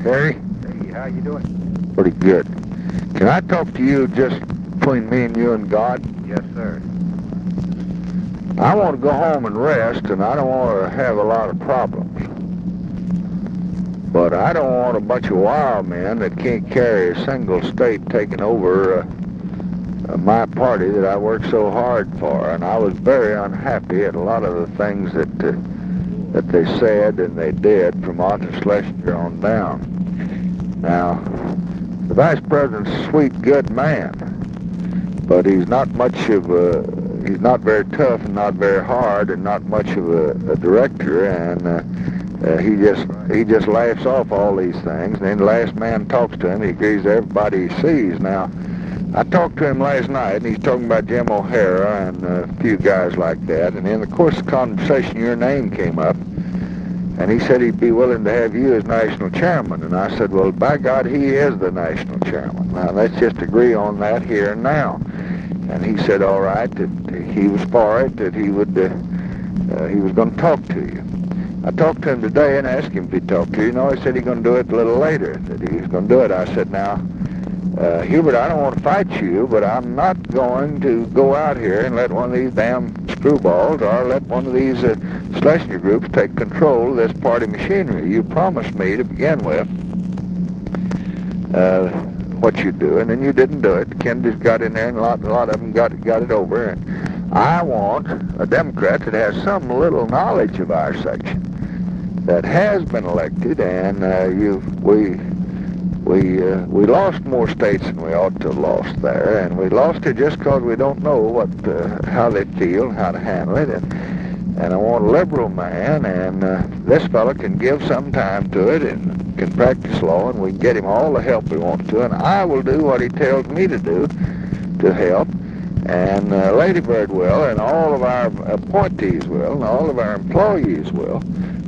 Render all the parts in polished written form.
Harry? Hey, how you doing? Pretty good. Can I talk to you just between me and you and God? Yes, sir. I want to go home and rest, and I don't want to have a lot of problems. But I don't want a bunch of wild men that can't carry a single state taking over my party that I worked so hard for. And I was very unhappy at a lot of the things that they said and they did from Arthur Schlesinger on down. Now, the Vice President's a sweet, good man, but he's not he's not very tough and not very hard and not much of a director, and he just laughs off all these things, and then the last man talks to him, he agrees to everybody he sees. Now, I talked to him last night, and he's talking about Jim O'Hara and a few guys like that, and in the course of the conversation, your name came up, and he said he'd be willing to have you as national chairman, and I said, well, by God, he is the national chairman. Now, let's just agree on that here and now. And he said, all right, that he was for it, that he was going to talk to you. I talked to him today and asked him if he'd talk to you. No, he said he's going to do it a little later, that he was going to do it. I said, now, Hubert, I don't want to fight you, but I'm not going to go out here and let one of these damn screwballs or let one of these Schlesinger groups take control of this party machinery. You promised me to begin with what you'd do, and then you didn't do it. Kennedy's got in there, and a lot of them got it over. And I want a Democrat that has some little knowledge of our section, that has been elected, and we lost more states than we ought to have lost there, and we lost it just because we don't know how they feel, how to handle it, and I want a liberal man, and this fella can give some time to it and can practice law, and we can get him all the help we want to, and I will do what he tells me to do to help, and Lady Bird will, and all of our appointees will, and all of our employees will.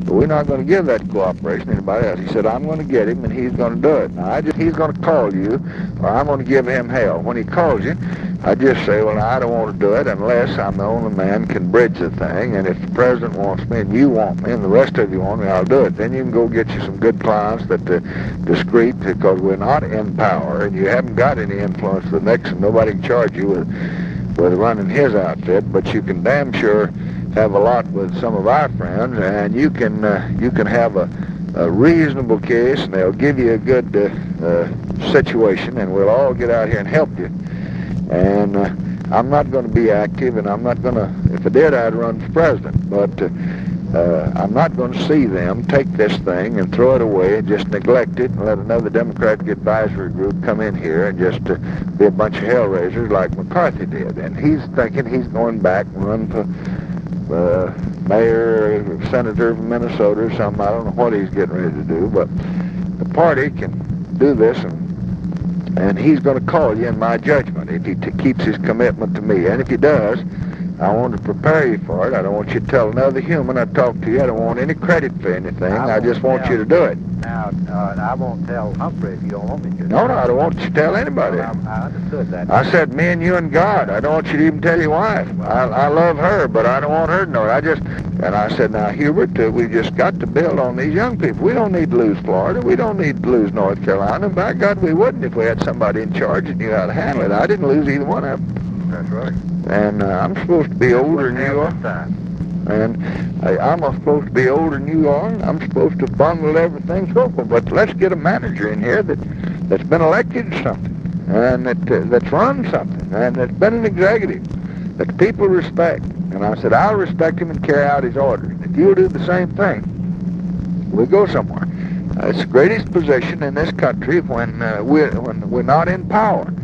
But we're not going to give that cooperation to anybody else. He said, I'm going to get him, and he's going to do it. Now, he's going to call you, or I'm going to give him hell. When he calls you, I just say, well, I don't want to do it unless I'm the only man can bridge the thing, and if the president wants me, and you want me, and the rest of you want me, I'll do it. Then you can go get you some good clients that are discreet, because we're not in power, and you haven't got any influence with Nixon. Nobody can charge you with running his outfit, but you can damn sure have a lot with some of our friends, and you can have a reasonable case, and they'll give you a good situation, and we'll all get out here and help you. And I'm not going to be active, and I'm not going to, if I did, I'd run for president, but I'm not going to see them take this thing and throw it away and just neglect it and let another Democratic advisory group come in here and just be a bunch of hellraisers like McCarthy did. And he's thinking he's going back and run for mayor or senator of Minnesota or something. I don't know what he's getting ready to do, but the party can do this, and he's going to call you in my judgment if he keeps his commitment to me. And if he does, I want to prepare you for it. I don't want you to tell another human I talk to you. I don't want any credit for anything. I just want you to do it. Now, I won't tell Humphrey if you don't want me to. No, I don't want you to tell anybody. Well, I understood that. I said me and you and God. I don't want you to even tell your wife. I love her, but I don't want her to know it. And I said, now, Hubert, we just got to build on these young people. We don't need to lose Florida. We don't need to lose North Carolina. By God, we wouldn't if we had somebody in charge that knew how to handle it. I didn't lose either one of them. That's right. And I'm supposed to be older than you are. And I'm supposed to be older than you are. And I'm supposed to bundle everything so forth. But let's get a manager in here that's been elected to something, and that's run something, and that's been an executive that people respect. And I said, I'll respect him and carry out his orders. If you'll do the same thing, we'll go somewhere. It's the greatest position in this country when we're not in power.